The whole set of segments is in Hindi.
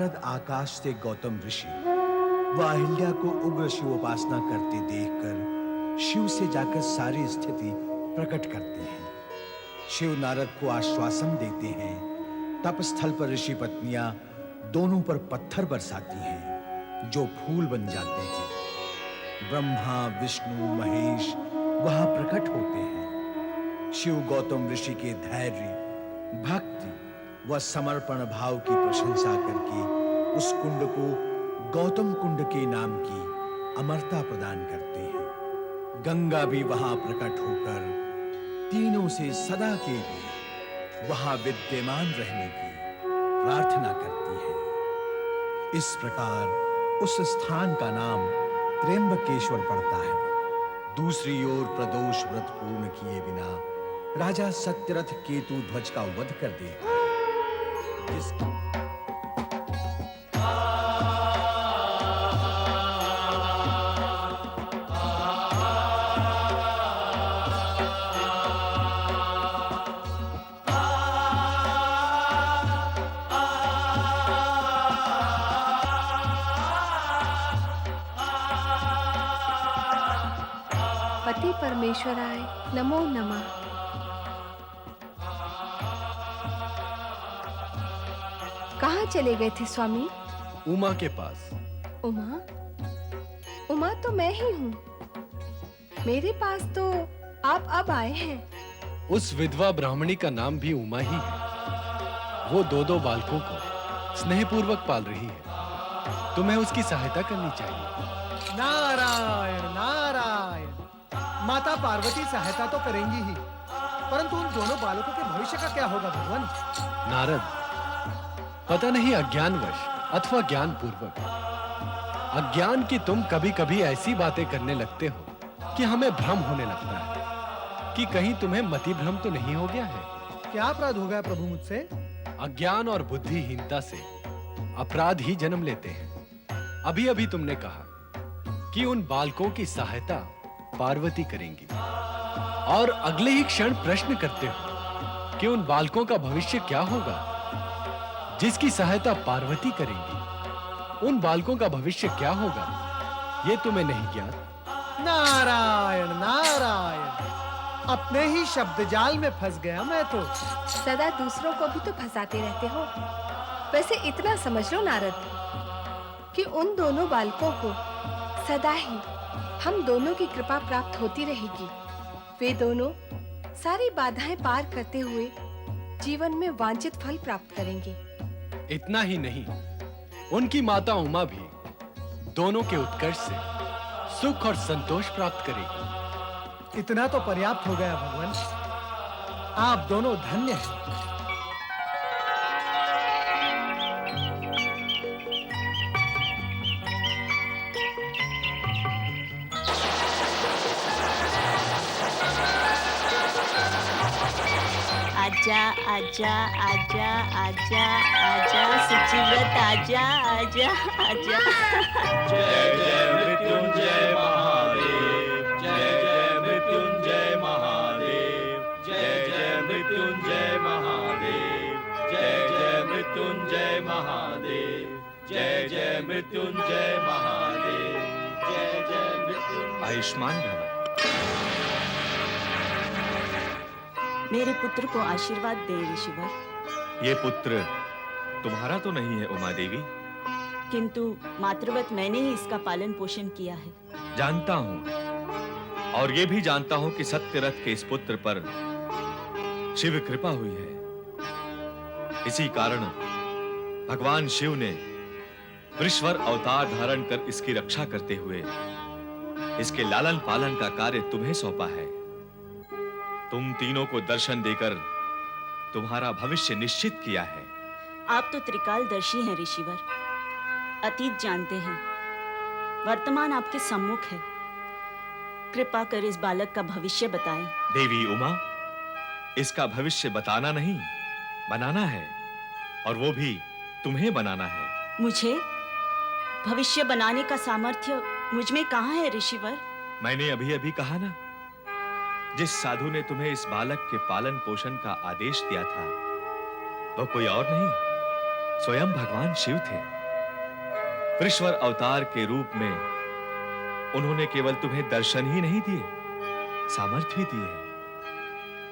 नारद आकाश से गौतम ऋषि व अहिल्या को उग्र शिव उपासना करते देखकर शिव से जाकर सारी स्थिति प्रकट करते हैं। शिव नारद को आश्वासन देते हैं। तपस्थल पर ऋषि पत्नियां दोनों पर पत्थर बरसाती हैं जो फूल बन जाते हैं। ब्रह्मा विष्णु महेश वहां प्रकट होते हैं। शिव गौतम ऋषि के धैर्य, भक्ति व समर्पण भाव की प्रशंसा करके उस कुंड को गौतम कुंड के नाम की अमरता प्रदान करते हैं। गंगा भी वहां प्रकट होकर तीनों से सदा के लिए वहां विद्यमान रहने की प्रार्थना करती है। इस प्रकार उस स्थान का नाम त्र्यंबकेश्वर पड़ता है। दूसरी ओर प्रदोष व्रत पूर्ण किए बिना राजा सत्यरथ केतु ध्वज का वध कर देता है, जिसका पति परमेश्वराय नमो नमः। कहाँ चले गए थे स्वामी? उमा के पास। उमा? उमा तो मैं ही हूँ। मेरे पास तो आप अब आए हैं। उस विधवा ब्राह्मणी का नाम भी उमा ही है। वो दो बालकों को स्नेहपूर्वक पाल रही है। तुम्हें उसकी सहायता करनी चाहिए। नारायण नारायण। माता पार्वती सहायता तो करेंगी ही, परंतु उन दोनों बालकों के भविष्य का क्या होगा भगवान? नारद, पता नहीं अज्ञानवश अथवा ज्ञानपूर्वक, अज्ञान की तुम कभी-कभी ऐसी बातें करने लगते हो कि हमें भ्रम होने लगता है कि कहीं तुम्हें मति भ्रम तो नहीं हो गया है। क्या अपराध हो गया प्रभु मुझसे? अज्ञान और बुद्धिहीनता से अपराध ही जन्म लेते हैं। अभी-अभी तुमने कहा कि उन बालकों की सहायता पार्वती करेंगी, और अगले ही क्षण प्रश्न करते हो कि उन बालकों का भविष्य क्या होगा जिसकी सहायता पार्वती करेंगी। उन बालकों का भविष्य क्या होगा ये तुम्हें नहीं ज्ञात। नारायण नारायण। अपने ही शब्द जाल में फंस गया मैं तो। सदा दूसरों को भी तो फंसाते रहते हो। वैसे इतना समझ लो नारद कि उन दोनों बालकों को सदा ही हम दोनों की कृपा प्राप्त होती रहेगी। वे दोनों सारी बाधाएं पार करते हुए जीवन में वांछित फल प्राप्त करेंगे। इतना ही नहीं, उनकी माता उमा भी दोनों के उत्कर्ष से सुख और संतोष प्राप्त करेगी। इतना तो पर्याप्त हो गया भगवान। आप दोनों धन्य हैं। आजा आजा आजा आजा आजा सुचिव्रत आजा आजा आजा। जय जय मृत्युंजय महादेव, जय जय मृत्युंजय महादेव, जय जय मृत्युंजय महादेव, जय जय मृत्युंजय महादेव, जय जय मृत्युंजय महादेव, जय जय मृत्युंजय। आयुष्मान भव। मेरे पुत्र को आशीर्वाद दे ऋषिवर। ये पुत्र तुम्हारा तो नहीं है उमा देवी, किंतु मातृवत मैंने ही इसका पालन पोषण किया है। जानता हूं, और ये भी जानता हूं कि सत्यरथ के इस पुत्र पर शिव कृपा हुई है। इसी कारण भगवान शिव ने वृषवर अवतार धारण कर इसकी रक्षा करते हुए इसके लालन पालन का कार्य तुम्हें सौंपा है। तुम तीनों को दर्शन देकर तुम्हारा भविष्य निश्चित किया है। आप तो त्रिकालदर्शी हैं ऋषिवर, अतीत जानते हैं, वर्तमान आपके सम्मुख है। कृपा कर इस बालक का भविष्य बताएं। देवी उमा, इसका भविष्य बताना नहीं, बनाना है, और वो भी तुम्हें बनाना है। मुझे भविष्य बनाने का सामर्थ्य मुझ में कहाँ है ऋषिवर? मैंने अभी-अभी कहा ना, जिस साधु ने तुम्हें इस बालक के पालन पोषण का आदेश दिया था, वो कोई और नहीं, स्वयं भगवान शिव थे। वृषवर अवतार के रूप में उन्होंने केवल तुम्हें दर्शन ही नहीं दिए, सामर्थ्य भी दिए।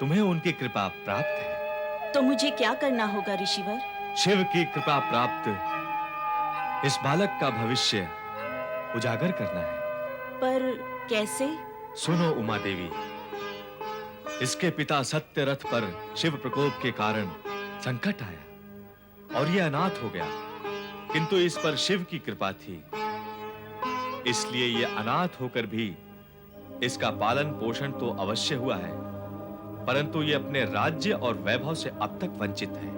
तुम्हें उनकी कृपा प्राप्त है। तो मुझे क्या करना होगा ऋषिवर? शिव की कृपा प्राप्त इस बालक का भविष्य उजागर करना है। पर कैसे? सुनो उमा देवी, इसके पिता सत्यरथ पर शिव प्रकोप के कारण संकट आया और यह अनाथ हो गया, किंतु इस पर शिव की कृपा थी, इसलिए यह अनाथ होकर भी इसका पालन पोषण तो अवश्य हुआ है, परंतु यह अपने राज्य और वैभव से अब तक वंचित है।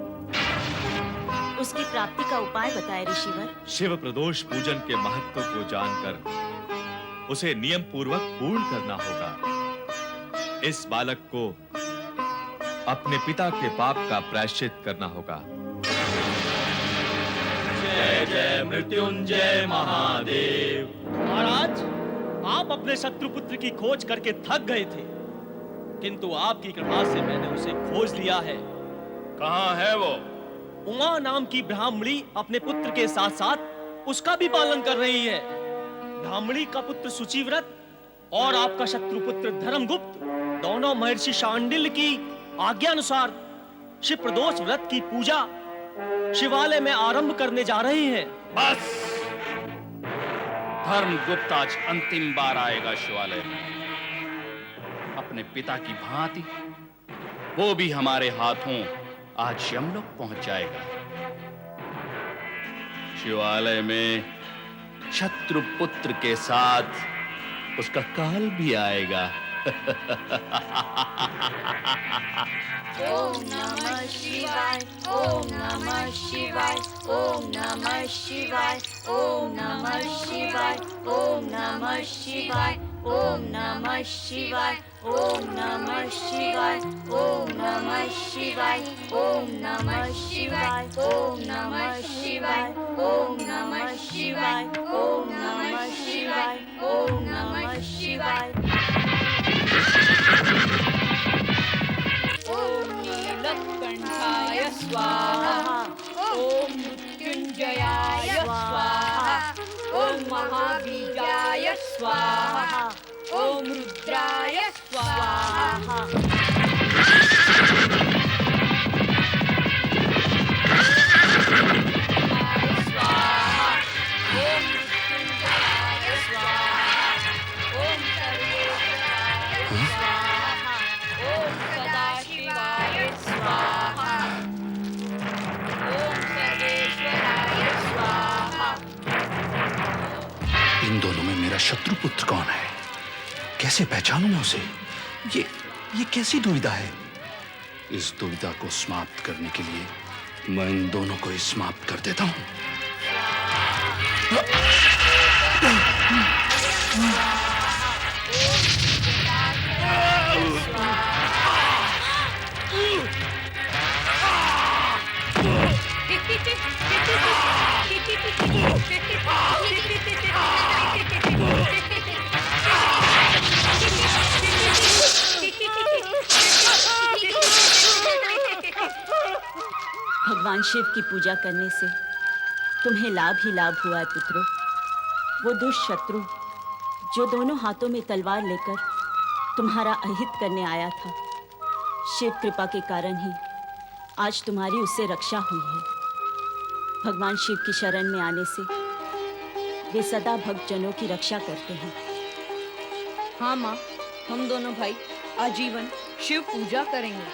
उसकी प्राप्ति का उपाय बताए ऋषिवर। शिव प्रदोष पूजन के महत्व को जानकर उसे नियम पूर्वक पूर्ण करना होगा। इस बालक को अपने पिता के पाप का प्रायश्चित करना होगा। जय जय मृत्युंजय महादेव। महाराज, आप अपने शत्रुपुत्र की खोज करके थक गए थे, किंतु आपकी कृपा से मैंने उसे खोज लिया है। कहाँ है वो? उमा नाम की ब्राह्मणी अपने पुत्र के साथ साथ उसका भी पालन कर रही है। ब्राह्मणी का पुत्र सुचिव्रत और आपका शत्रुपुत्र धर्मगुप्त दोनों महर्षि शांडिल्य की आज्ञा अनुसार शिव प्रदोष व्रत की पूजा शिवालय में आरंभ करने जा रहे हैं। बस, धर्मगुप्त आज अंतिम बार आएगा शिवालय में, अपने पिता की भांति। वो भी हमारे हाथों आज यमलोक पहुंच जाएगा। शिवालय में शत्रुपुत्र के साथ उसका काल भी आएगा। ओम नमः शिवाय, ओम नमः शिवाय, ओम नमः शिवाय, ओम नमः शिवाय, ओम नमः शिवाय, ओम नमः शिवाय, ओम नमः शिवाय, ओम नमः शिवाय, ओम नमः शिवाय, ओम नमः शिवाय, ओम नमः शिवाय, ओम नमः शिवाय, ओम नमः शिवाय। ओम नीलकंठाय स्वाहा, ओम मृत्युंजयाय स्वाहा, ओम महावीराय स्वाहा, ओम रुद्राय स्वाहा। इन दोनों में मेरा शत्रुपुत्र कौन है? कैसे पहचानूं मैं उसे? ये कैसी दुविधा है? इस दुविधा को समाप्त करने के लिए मैं इन दोनों को ही समाप्त कर देता हूं। भगवान शिव की पूजा करने से तुम्हें लाभ ही लाभ हुआ है पुत्रों। वो दुष्ट शत्रु जो दोनों हाथों में तलवार लेकर तुम्हारा अहित करने आया था, शिव कृपा के कारण ही आज तुम्हारी उससे रक्षा हुई है। भगवान शिव की शरण में आने से वे सदा भक्तजनों की रक्षा करते हैं। हाँ माँ, हम दोनों भाई आजीवन शिव पूजा करेंगे।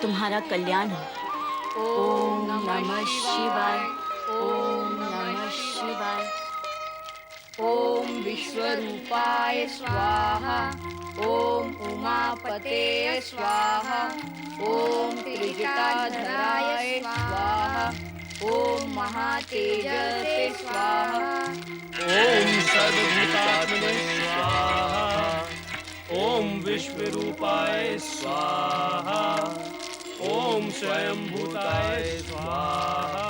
तुम्हारा कल्याण हो। ओम नमः शिवाय, ओम नमः शिवाय। ओम विश्वरूपाय स्वाहा, ओम उमापते स्वाहा, ओम त्रिजटाधराय स्वाहा, ओम महातेजसे स्वाहा, ओम सर्वभूतात्मने स्वाहा, ओम विश्वरूपाय स्वाहा, ओम स्वयंभूताय स्वाहा,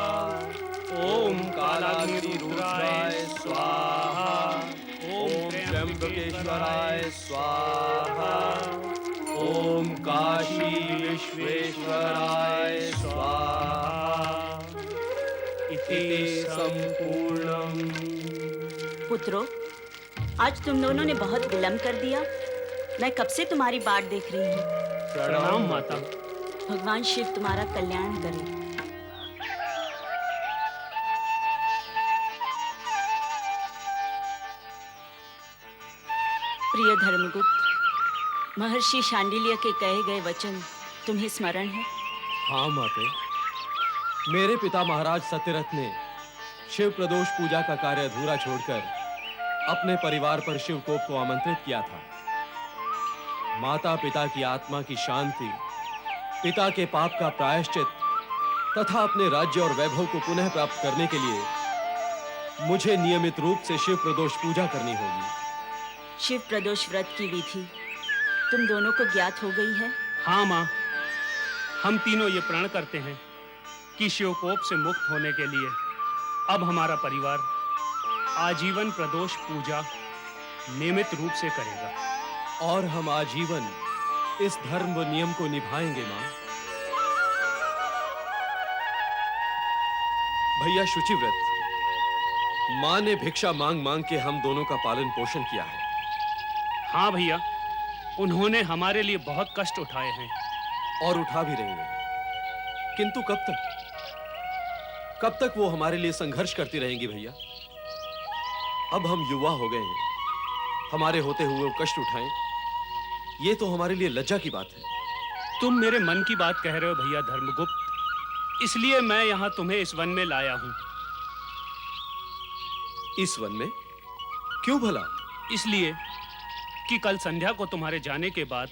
ओम कालाग्निरुद्राय स्वाहा, ओम त्र्यंबकेश्वराय स्वाहा, ओम काशी विश्वेश्वराय स्वाहा। इति संपूर्णम्। पुत्रों, आज तुम दोनों ने बहुत विलंब कर दिया। मैं कब से तुम्हारी बाट देख रही हूँ। प्रणाम माता। भगवान शिव तुम्हारा कल्याण करे। प्रिय धर्मगुप्त, महर्षि शांडिल्य के कहे गए वचन तुम्हें स्मरण है? हाँ माते, मेरे पिता महाराज सत्यरथ ने शिव प्रदोष पूजा का कार्य अधूरा छोड़कर अपने परिवार पर शिव कोप को आमंत्रित किया था। माता पिता की आत्मा की शांति, पिता के पाप का प्रायश्चित तथा अपने राज्य और वैभव को पुनः प्राप्त करने के लिए मुझे नियमित रूप से शिव प्रदोष पूजा करनी होगी। शिव प्रदोष व्रत की विधि तुम दोनों को ज्ञात हो गई है? हाँ माँ, हम तीनों ये प्रण करते हैं कि शिवकोप से मुक्त होने के लिए अब हमारा परिवार आजीवन प्रदोष पूजा नियमित रूप से करेगा। और हम आजीवन इस धर्म व नियम को निभाएंगे मां। भैया शुचिव्रत, मां ने भिक्षा मांग मांग के हम दोनों का पालन पोषण किया है। हाँ भैया, उन्होंने हमारे लिए बहुत कष्ट उठाए हैं और उठा भी रही हैं। किंतु कब तक वो हमारे लिए संघर्ष करती रहेंगी भैया? अब हम युवा हो गए हैं, हमारे होते हुए वो कष्ट उठाएं, ये तो हमारे लिए लज्जा की बात है। तुम मेरे मन की बात कह रहे हो भैया धर्मगुप्त, इसलिए मैं यहाँ तुम्हें इस वन में लाया हूँ। इस वन में? क्यों भला? इसलिए कि कल संध्या को तुम्हारे जाने के बाद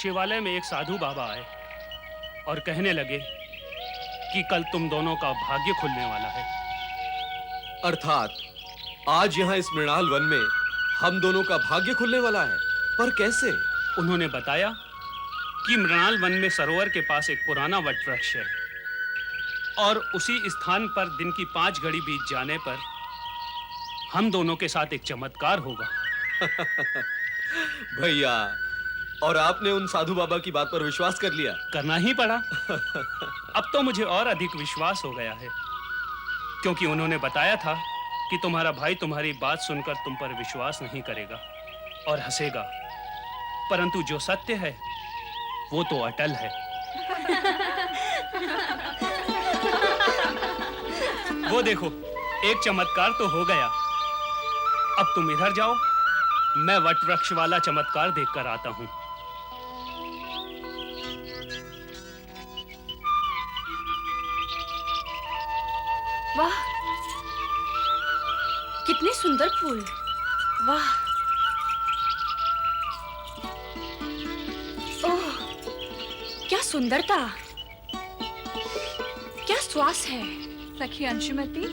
शिवालय में एक साधु बाबा आए और कहने लगे कि कल तुम दोनों का भाग्य खुलने वाला है। अर्थात आज यहाँ इस मृणाल वन में हम दोनों का भाग्य खुलने वाला है। पर कैसे? उन्होंने बताया कि मृणाल वन में सरोवर के पास एक पुराना वट वृक्ष है और उसी स्थान पर दिन की 5 घड़ी बीत जाने पर हम दोनों के साथ एक चमत्कार होगा। भैया, और आपने उन साधु बाबा की बात पर विश्वास कर लिया? करना ही पड़ा। अब तो मुझे और अधिक विश्वास हो गया है, क्योंकि उन्होंने बताया था कि तुम्हारा भाई तुम्हारी बात सुनकर तुम पर विश्वास नहीं करेगा और हंसेगा, परंतु जो सत्य है वो तो अटल है। वो देखो, एक चमत्कार तो हो गया। अब तुम इधर जाओ, मैं वट वृक्ष वाला चमत्कार देखकर आता हूं। वाह, कितने सुंदर फूल! वाह, ओह, क्या सुंदरता! क्या श्वास है! सखी अंशुमति,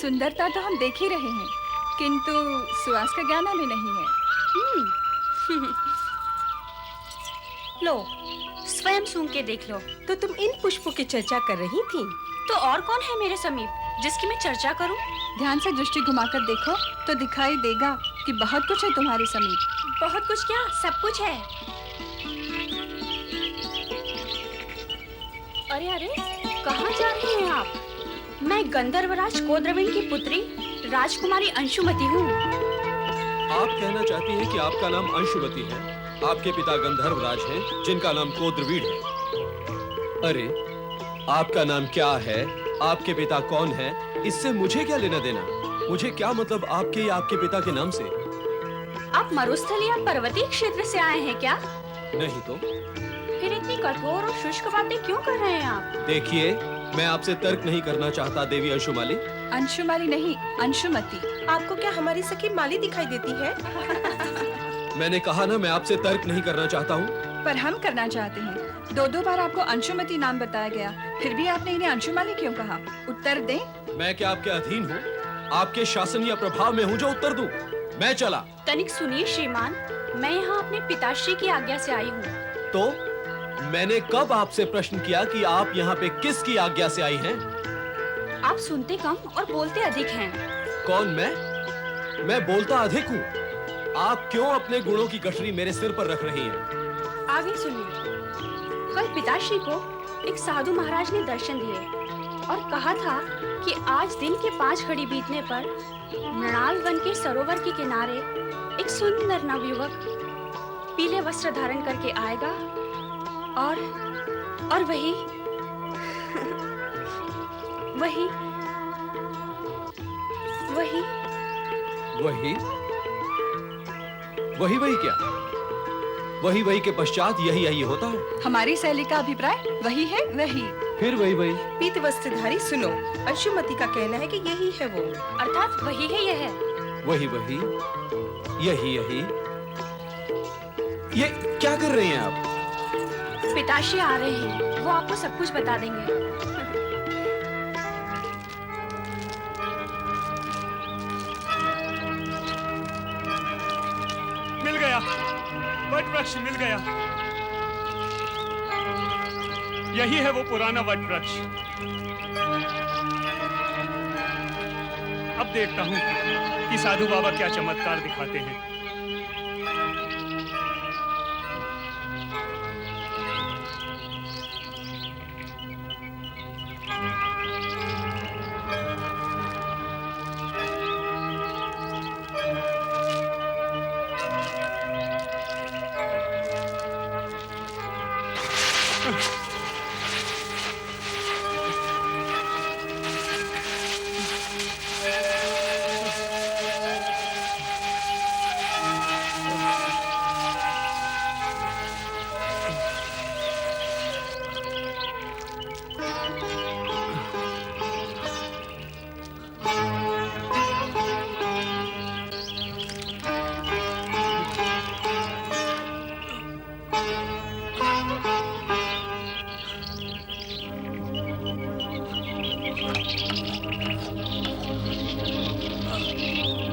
सुंदरता तो हम देख ही रहे हैं, किंतु सुवास का ज्ञान हमें नहीं है। लो, स्वयं सूंघ के देख लो। तो तुम इन पुष्पों की चर्चा कर रही थी? तो और कौन है मेरे समीप जिसकी मैं चर्चा करूं? ध्यान से दृष्टि घुमाकर देखो तो दिखाई देगा कि बहुत कुछ है तुम्हारे समीप। बहुत कुछ क्या, सब कुछ है। अरे अरे, कहाँ जा रहे हैं आप? मैं गंधर्वराज कोद्रविण की पुत्री राजकुमारी अंशुमति हूँ। आप कहना चाहती हैं कि आपका नाम अंशुमति है, आपके पिता गंधर्वराज हैं जिनका नाम कोद्रवीण है। अरे, आपका नाम क्या है, आपके पिता कौन है, इससे मुझे क्या लेना देना? मुझे क्या मतलब आपके या आपके पिता के नाम से? आप मरुस्थल या पर्वतीय क्षेत्र से आए हैं क्या? नहीं तो। फिर इतनी कठोर और शुष्क बातें क्यों कर रहे हैं आप? देखिए, मैं आपसे तर्क नहीं करना चाहता देवी अंशुमाली। अंशुमाली नहीं, अंशुमति। आपको क्या हमारी सखी माली दिखाई देती है? मैंने कहा ना, मैं आपसे तर्क नहीं करना चाहता हूँ। पर हम करना चाहते हैं। 2 बार आपको अंशुमति नाम बताया गया, फिर भी आपने इन्हें अंशुमाली क्यों कहा? उत्तर दें। मैं क्या आपके अधीन हूँ? आपके शासन या प्रभाव में हूँ जो उत्तर दूं? मैं चला। तनिक सुनिए श्रीमान, मैं यहाँ अपने पिताश्री की आज्ञा से आई हूँ। तो मैंने कब आपसे प्रश्न किया कि आप यहाँ पे किसकी आज्ञा से आई हैं? आप सुनते कम और बोलते अधिक हैं। कौन मैं? मैं बोलता अधिक हूँ। आप क्यों अपने गुणों की गठरी मेरे सिर पर रख रही हैं? आगे सुनिए। कल पिताश्री को एक साधु महाराज ने दर्शन दिए और कहा था कि आज दिन के 5 घड़ी बीतने पर मृणाल वन के सरोवर के किनारे एक सुंदर नवयुवक पीले वस्त्र धारण करके आएगा और वही वही वही वही वही वही क्या? वही वही के पश्चात यही यही होता है। हमारी सहेली का अभिप्राय वही है, वही। फिर वही वही। पीत वस्त्रधारी सुनो, अंशुमति का कहना है कि यही है वो। अर्थात वही है यह है। वही वही, यही यही। ये क्या कर रहे हैं आप? पिताश्री आ रहे हैं, वो आपको सब कुछ बता देंगे। मिल गया, वट वृक्ष मिल गया। यही है वो पुराना वट वृक्ष। अब देखता हूँ कि साधु बाबा क्या चमत्कार दिखाते हैं।